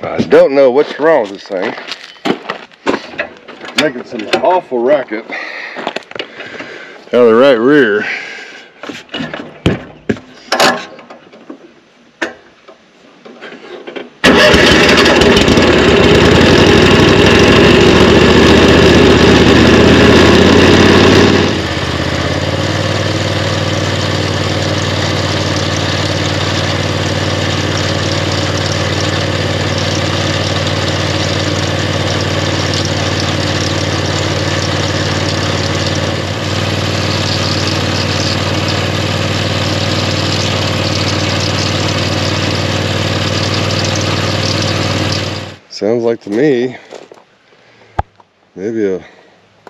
I don't know what's wrong with this thing. Making some awful racket out of the right rear. Sounds like to me, maybe a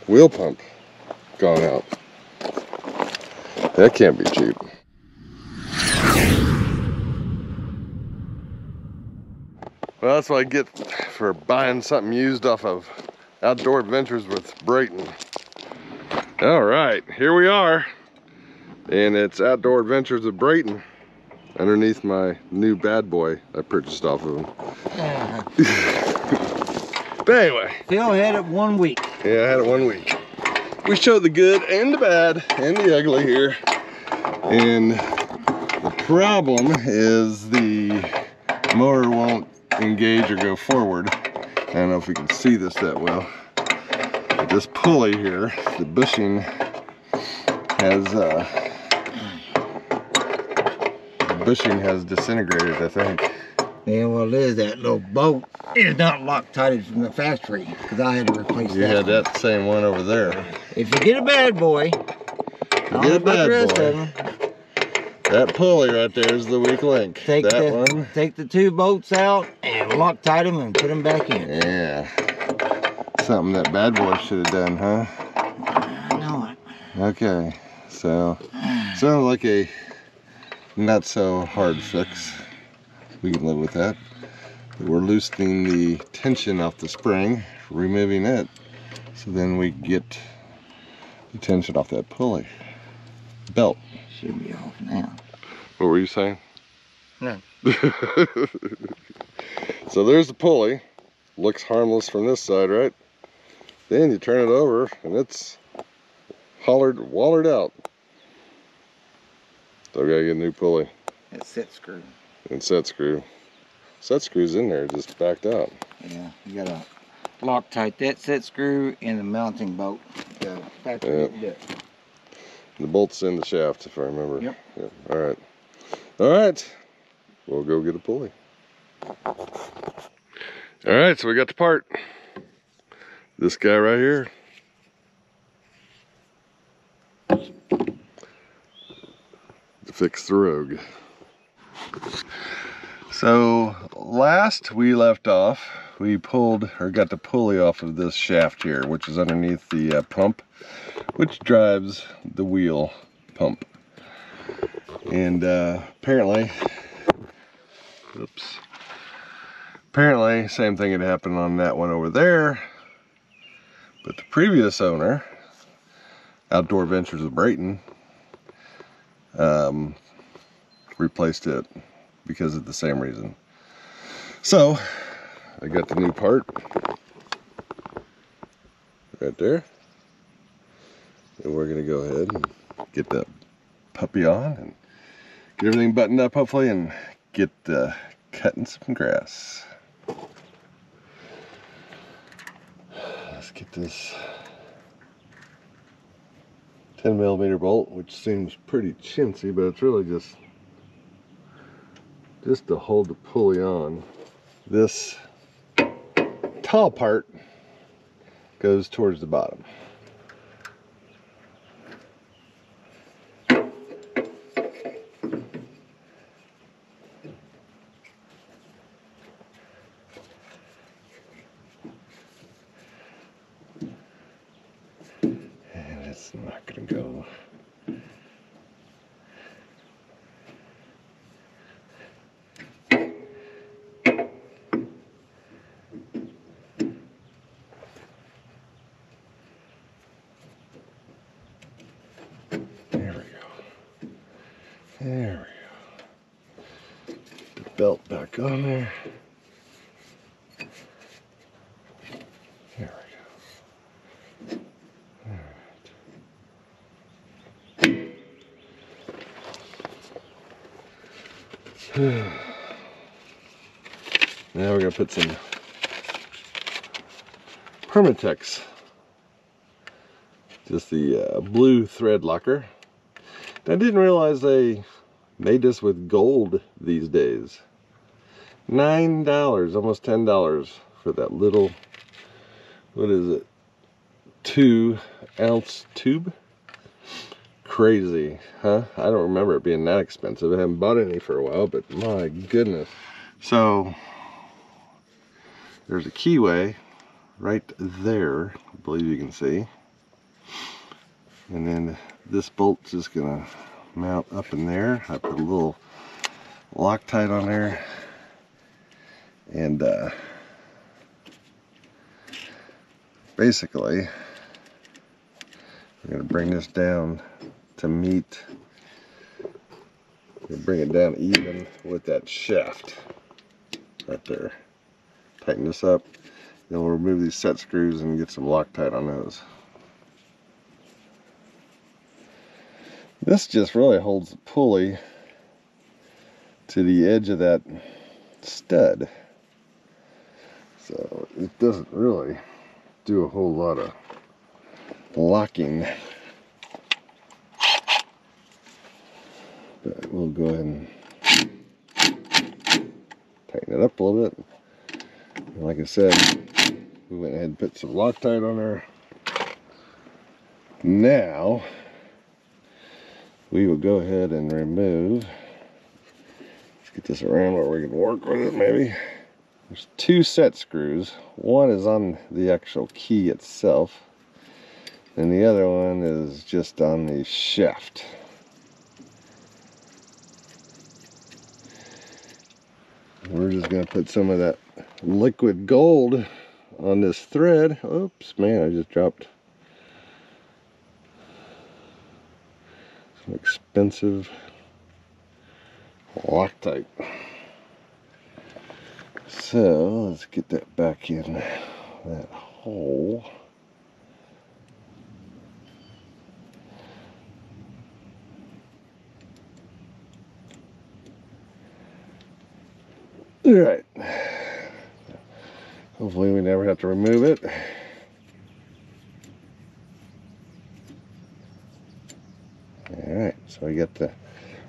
wheel pump gone out. That can't be cheap. Well, that's what I get for buying something used off of Outdoor Adventures with Brayton. All right, here we are. And it's Outdoor Adventures with Brayton underneath my new bad boy I purchased off of him. But anyway. Phil had it 1 week. Yeah, I had it 1 week. We showed the good and the bad and the ugly here. And the problem is the motor won't engage or go forward. I don't know if you can see this that well. But this pulley here, the bushing has disintegrated, I think. Yeah, well, it is. That little bolt is not Loctited from the factory because I had to replace that. You had that same one over there. If you get a bad boy, that pulley right there is the weak link. Take the 2 bolts out and Loctite them and put them back in. Yeah. Something that bad boy should have done, huh? I know it. Okay. So, sounds like a not so hard fix. We can live with that. We're loosening the tension off the spring, removing it, so then we get the tension off that pulley. Belt. Should be off now. What were you saying? No. So there's the pulley. Looks harmless from this side, right? Then you turn it over and it's wallered out. So I gotta get a new pulley. That set screw. And set screw. Set screw's in there, just backed out. Yeah, you gotta Loctite that set screw and the mounting bolt. The factory didn't do it. The bolt's in the shaft, if I remember. Yep. All right. All right. We'll go get a pulley. All right, so we got the part. This guy right here. To fix the Rogue. So last we left off, we pulled or got the pulley off of this shaft here, which is underneath the pump, which drives the wheel pump. And apparently same thing had happened on that one over there, but the previous owner, Outdoor Adventures of Brayton, replaced it because of the same reason. So I got the new part right there, and we're gonna go ahead and get that puppy on and get everything buttoned up, hopefully, and get cutting some grass. Let's get this 10mm bolt, which seems pretty chintzy, but it's really just to hold the pulley on. This tall part goes towards the bottom. And it's not gonna go. There we go. The belt back on there. Now we're gonna put some Permatex, just the blue thread locker. I didn't realize they made this with gold these days. $9, almost $10 for that little, what is it, 2-ounce tube? Crazy, huh? I don't remember it being that expensive. I haven't bought any for a while, but my goodness. So there's a keyway right there, I believe you can see. And then this bolt's just gonna mount up in there. I put a little Loctite on there, and basically I'm gonna bring this down to meet, bring it down even with that shaft right there. Tighten this up, then we'll remove these set screws and get some Loctite on those. This just really holds the pulley to the edge of that stud, so it doesn't really do a whole lot of locking. But we'll go ahead and tighten it up a little bit. And like I said, we went ahead and put some Loctite on there. Now we will go ahead and remove, let's get this around where we can work with it maybe. There's 2 set screws. One is on the actual key itself, and the other one is just on the shaft. We're just going to put some of that liquid gold on this thread. Oops, man, I just dropped some expensive Loctite. So let's get that back in that hole. All right. Hopefully we never have to remove it. All right, so I got the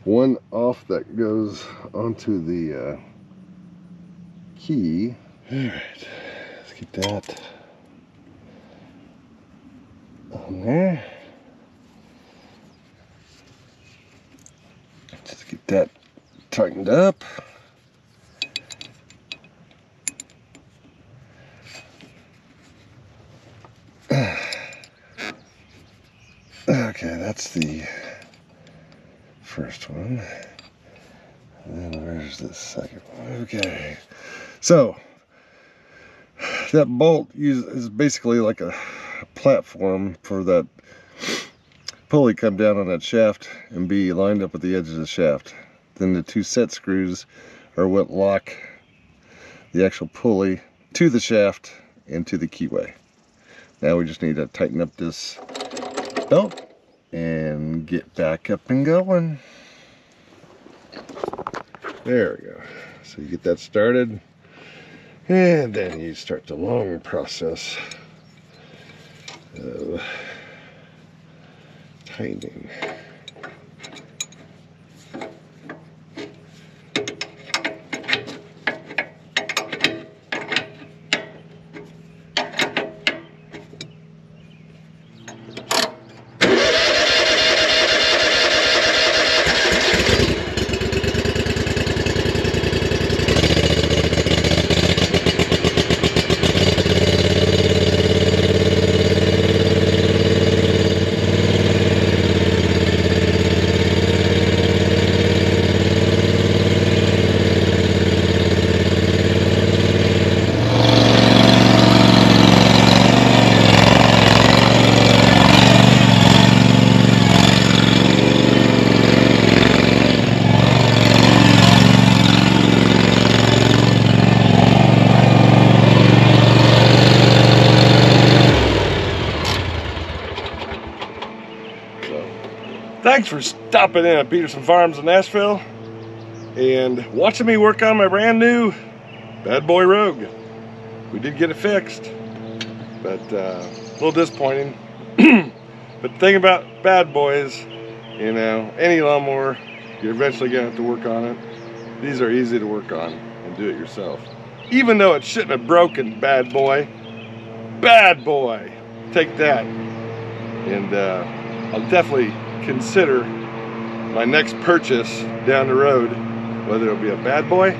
one off that goes onto the key. All right, let's get that on there. Just get that tightened up. Okay, that's the first one. And then where's the second one? Okay, so that bolt is basically like a platform for that pulley come down on that shaft and be lined up with the edge of the shaft. Then the 2 set screws are what lock the actual pulley to the shaft and to the keyway. Now we just need to tighten up this belt and get back up and going. There we go. So you get that started, and then you start the long process of tightening. Thanks for stopping in at Peterson Farms in Nashville. and watching me work on my brand new Bad Boy Rogue. We did get it fixed, but a little disappointing. But the thing about Bad Boys, you know, any lawnmower, you're eventually gonna have to work on it. These are easy to work on and do it yourself. Even though it shouldn't have broken, Bad Boy. Bad Boy, take that. And I'll definitely consider my next purchase down the road, whether it'll be a Bad Boy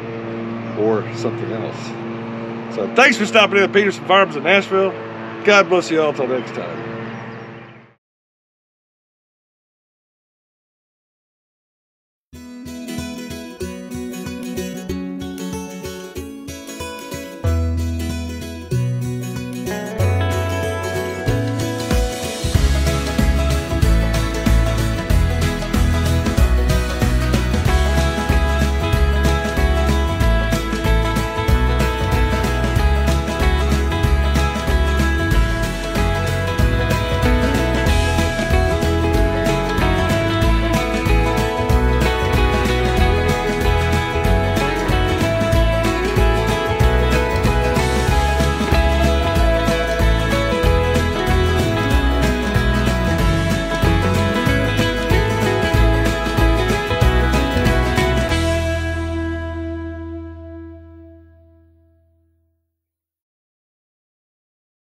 or something else. So thanks for stopping in at Peterson Farms in Nashville. God bless you all till next time.